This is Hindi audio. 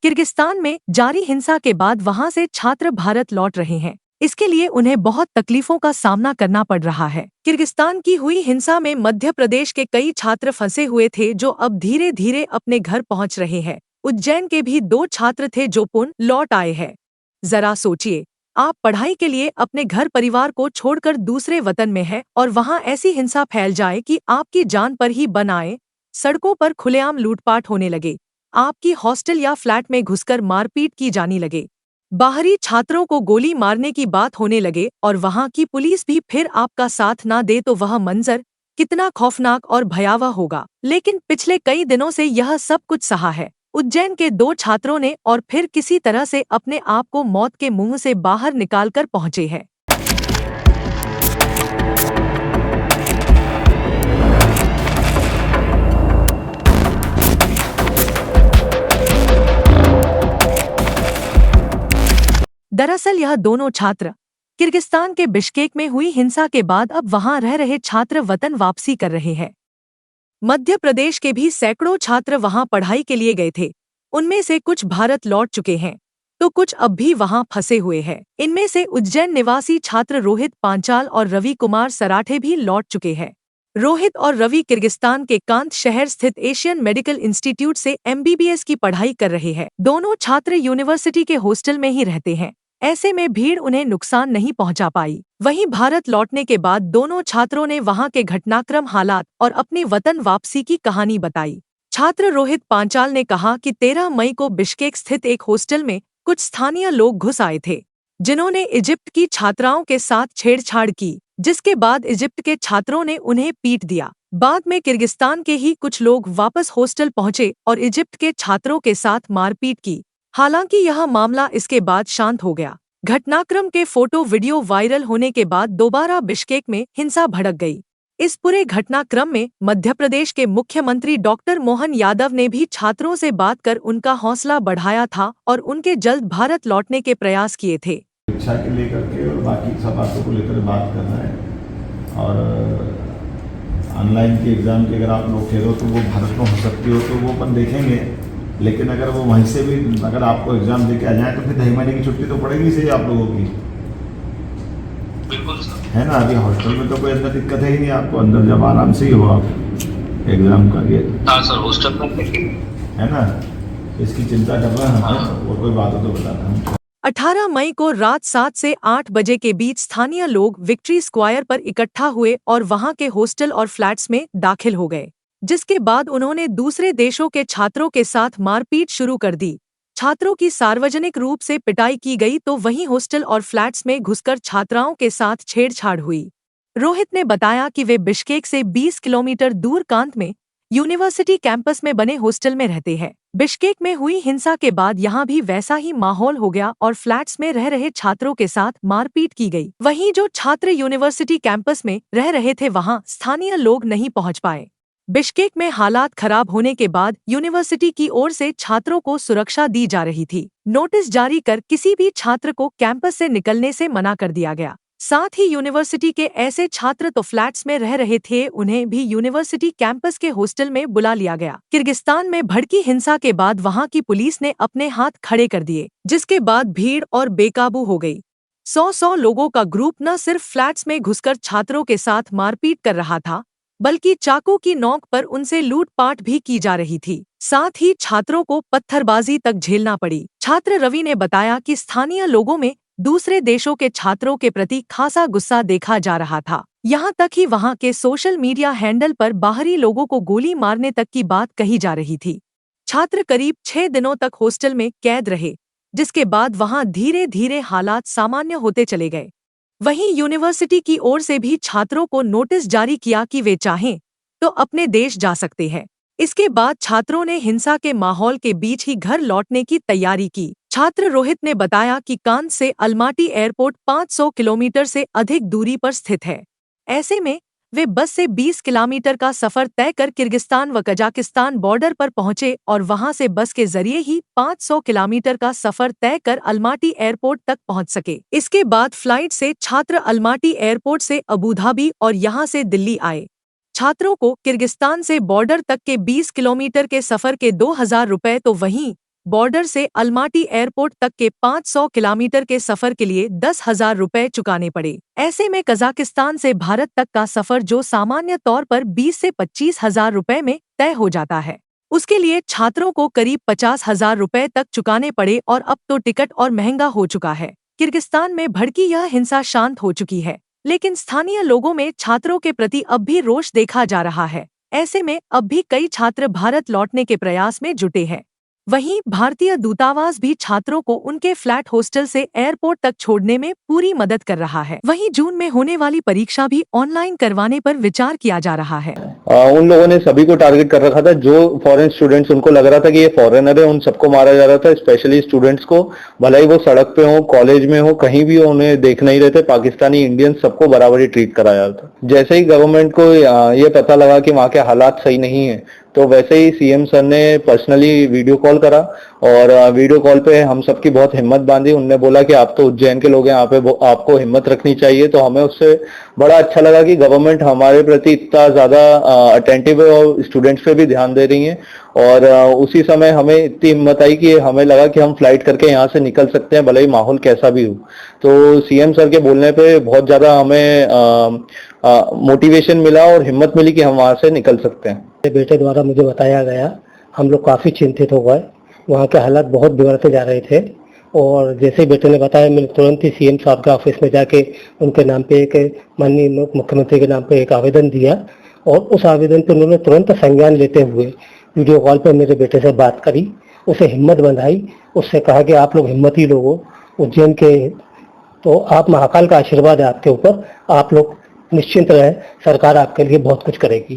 किर्गिस्तान में जारी हिंसा के बाद वहां से छात्र भारत लौट रहे हैं। इसके लिए उन्हें बहुत तकलीफों का सामना करना पड़ रहा है। किर्गिस्तान की हुई हिंसा में मध्य प्रदेश के कई छात्र फंसे हुए थे जो अब धीरे धीरे अपने घर पहुंच रहे हैं। उज्जैन के भी 2 छात्र थे जो पुनः लौट आए हैं। जरा सोचिए, आप पढ़ाई के लिए अपने घर परिवार को छोड़कर दूसरे वतन में हैं और वहां ऐसी हिंसा फैल जाए कि आपकी जान पर ही बन आए। सड़कों पर खुलेआम लूटपाट होने लगे, आपकी हॉस्टल या फ्लैट में घुसकर मारपीट की जाने लगे, बाहरी छात्रों को गोली मारने की बात होने लगे और वहां की पुलिस भी फिर आपका साथ ना दे तो वह मंजर कितना खौफनाक और भयावह होगा। लेकिन पिछले कई दिनों से यह सब कुछ सहा है। उज्जैन के 2 छात्रों ने और फिर किसी तरह से अपने आप को मौत के मुंह से बाहर निकालकर पहुंचे हैं। दरअसल यह दोनों छात्र किर्गिस्तान के बिश्केक में हुई हिंसा के बाद अब वहां रह रहे छात्र वतन वापसी कर रहे हैं। मध्य प्रदेश के भी सैकड़ों छात्र वहां पढ़ाई के लिए गए थे। उनमें से कुछ भारत लौट चुके हैं तो कुछ अब भी वहां फंसे हुए हैं। इनमें से उज्जैन निवासी छात्र रोहित पांचाल और रवि कुमार सराठे भी लौट चुके हैं। रोहित और रवि किर्गिस्तान के कांत शहर स्थित एशियन मेडिकल इंस्टीट्यूट से MBBS की पढ़ाई कर रहे हैं। दोनों छात्र यूनिवर्सिटी के हॉस्टल में ही रहते हैं। ऐसे में भीड़ उन्हें नुकसान नहीं पहुंचा पाई। वहीं भारत लौटने के बाद दोनों छात्रों ने वहां के घटनाक्रम, हालात और अपने वतन वापसी की कहानी बताई। छात्र रोहित पांचाल ने कहा कि 13 मई को बिश्केक स्थित एक हॉस्टल में कुछ स्थानीय लोग घुस आए थे जिन्होंने इजिप्ट की छात्राओं के साथ छेड़छाड़ की, जिसके बाद इजिप्ट के छात्रों ने उन्हें पीट दिया। बाद में किर्गिस्तान के ही कुछ लोग वापस हॉस्टल पहुंचे और इजिप्ट के छात्रों के साथ मारपीट की। हालांकि यह मामला इसके बाद शांत हो गया। घटनाक्रम के फोटो वीडियो वायरल होने के बाद दोबारा बिश्केक में हिंसा भड़क गई। इस पूरे घटनाक्रम में मध्य प्रदेश के मुख्यमंत्री डॉक्टर मोहन यादव ने भी छात्रों से बात कर उनका हौसला बढ़ाया था और उनके जल्द भारत लौटने के प्रयास किए थे। शिक्षा के लेकर के और बाकी सब बातों को लेकर बात करना है। और ऑनलाइन के एग्ज़ाम की अगर आप लोग कह रहे हो तो वो भारत में हो सकती हो तो वो अपन देखेंगे, लेकिन अगर वो वहीं से भी अगर आपको एग्ज़ाम दे के आ जाए तो फिर 2 महीने की छुट्टी तो पड़ेगी सही आप लोगों की। बिल्कुल सर, है ना। अभी हॉस्टल में तो कोई अंदर दिक्कत है ही नहीं, आपको अंदर जब आराम से ही हो आप एग्ज़ाम का ये। हाँ सर, हॉस्टल में है ना, इसकी चिंता कर रहे हैं हम, और कोई बात हो तो बताना हम। 18 मई को रात 7 से 8 बजे के बीच स्थानीय लोग विक्ट्री स्क्वायर पर इकट्ठा हुए और वहां के हॉस्टल और फ्लैट्स में दाखिल हो गए, जिसके बाद उन्होंने दूसरे देशों के छात्रों के साथ मारपीट शुरू कर दी। छात्रों की सार्वजनिक रूप से पिटाई की गई तो वहीं हॉस्टल और फ्लैट्स में घुसकर छात्राओं के साथ छेड़छाड़ हुई। रोहित ने बताया कि वे बिश्केक से 20 किलोमीटर दूर कांत में यूनिवर्सिटी कैंपस में बने हॉस्टल में रहते हैं। बिश्केक में हुई हिंसा के बाद यहां भी वैसा ही माहौल हो गया और फ्लैट्स में रह रहे छात्रों के साथ मारपीट की गई। वहीं जो छात्र यूनिवर्सिटी कैंपस में रह रहे थे वहां स्थानीय लोग नहीं पहुंच पाए। बिश्केक में हालात खराब होने के बाद यूनिवर्सिटी की ओर से छात्रों को सुरक्षा दी जा रही थी। नोटिस जारी कर किसी भी छात्र को कैंपस से निकलने से मना कर दिया गया। साथ ही यूनिवर्सिटी के ऐसे छात्र तो फ्लैट्स में रह रहे थे, उन्हें भी यूनिवर्सिटी कैंपस के हॉस्टल में बुला लिया गया। किर्गिस्तान में भड़की हिंसा के बाद वहां की पुलिस ने अपने हाथ खड़े कर दिए, जिसके बाद भीड़ और बेकाबू हो गई। 100 लोगों का ग्रुप न सिर्फ फ्लैट्स में घुसकर छात्रों के साथ मारपीट कर रहा था, बल्कि चाकू की नोक पर उनसे लूटपाट भी की जा रही थी। साथ ही छात्रों को पत्थरबाजी तक झेलना पड़ी। छात्र रवि ने बताया कि स्थानीय लोगों में दूसरे देशों के छात्रों के प्रति खासा गुस्सा देखा जा रहा था। यहाँ तक ही वहाँ के सोशल मीडिया हैंडल पर बाहरी लोगों को गोली मारने तक की बात कही जा रही थी। छात्र करीब 6 दिनों तक हॉस्टल में कैद रहे, जिसके बाद वहाँ धीरे धीरे हालात सामान्य होते चले गए। वहीं यूनिवर्सिटी की ओर से भी छात्रों को नोटिस जारी किया कि वे चाहें तो अपने देश जा सकते हैं। इसके बाद छात्रों ने हिंसा के माहौल के बीच ही घर लौटने की तैयारी की। छात्र रोहित ने बताया कि कांत से अलमाटी एयरपोर्ट 500 किलोमीटर से अधिक दूरी पर स्थित है। ऐसे में वे बस से 20 किलोमीटर का सफर तय कर किर्गिस्तान व कजाकिस्तान बॉर्डर पर पहुंचे और वहां से बस के जरिए ही 500 किलोमीटर का सफर तय कर अलमाटी एयरपोर्ट तक पहुंच सके। इसके बाद फ्लाइट से छात्र अलमाटी एयरपोर्ट से अबू धाबी और यहां से दिल्ली आए। छात्रों को किर्गिस्तान से बॉर्डर तक के 20 किलोमीटर के सफर के 2000 रुपये तो वहीं बॉर्डर से अलमाटी एयरपोर्ट तक के 500 किलोमीटर के सफर के लिए 10,000 रुपए चुकाने पड़े। ऐसे में कजाकिस्तान से भारत तक का सफर जो सामान्य तौर पर 20 से 25,000 रुपए में तय हो जाता है, उसके लिए छात्रों को करीब 50,000 रुपए तक चुकाने पड़े और अब तो टिकट और महंगा हो चुका है। किर्गिस्तान में भड़की यह हिंसा शांत हो चुकी है, लेकिन स्थानीय लोगों में छात्रों के प्रति अब भी रोष देखा जा रहा है। ऐसे में अब भी कई छात्र भारत लौटने के प्रयास में जुटे हैं। वहीं भारतीय दूतावास भी छात्रों को उनके फ्लैट हॉस्टल से एयरपोर्ट तक छोड़ने में पूरी मदद कर रहा है। वहीं जून में होने वाली परीक्षा भी ऑनलाइन करवाने पर विचार किया जा रहा है। उन लोगों ने सभी को टारगेट कर रखा था जो फॉरेन स्टूडेंट्स, उनको लग रहा था कि ये फॉरेनर है, उन सबको मारा जा रहा था। स्पेशली स्टूडेंट्स को, भले ही वो सड़क पे हो, कॉलेज में हो, कहीं भी हो, उन्हें देख नहीं रहे थे। पाकिस्तानी इंडियन सबको बराबर ही ट्रीट करा जा रहा था। जैसे ही गवर्नमेंट को ये पता लगा कि वहाँ के हालात सही नहीं है, तो वैसे ही सीएम सर ने पर्सनली वीडियो कॉल करा और वीडियो कॉल पे हम सबकी बहुत हिम्मत बांधी। उनने बोला कि आप तो उज्जैन के लोग हैं, यहाँ पे आपको हिम्मत रखनी चाहिए। तो हमें उससे बड़ा अच्छा लगा कि गवर्नमेंट हमारे प्रति इतना ज्यादा अटेंटिव है और स्टूडेंट्स पे भी ध्यान दे रही है। और उसी समय हमें इतनी हिम्मत आई कि हमें लगा कि हम फ्लाइट करके यहाँ से निकल सकते हैं, भले ही माहौल कैसा भी हो। तो सीएम सर के बोलने पे बहुत ज्यादा हमें मोटिवेशन मिला और हिम्मत मिली कि हम वहां से निकल सकते हैं। मेरे बेटे द्वारा मुझे बताया गया, हम लोग काफ़ी चिंतित हो गए। वहाँ के हालात बहुत बिगड़ते जा रहे थे और जैसे ही बेटे ने बताया, मैंने तुरंत ही सीएम साहब के ऑफिस में जाके उनके नाम पे एक, माननीय मुख्यमंत्री के नाम पे एक आवेदन दिया और उस आवेदन पे उन्होंने तुरंत संज्ञान लेते हुए वीडियो कॉल पे मेरे बेटे से बात करी, उसे हिम्मत बंधाई, उससे कहा कि आप लोग हिम्मती लोग हो, उज्जैन के, तो आप महाकाल का आशीर्वाद है आपके ऊपर, आप लोग निश्चिंत रहें, सरकार आपके लिए बहुत कुछ करेगी।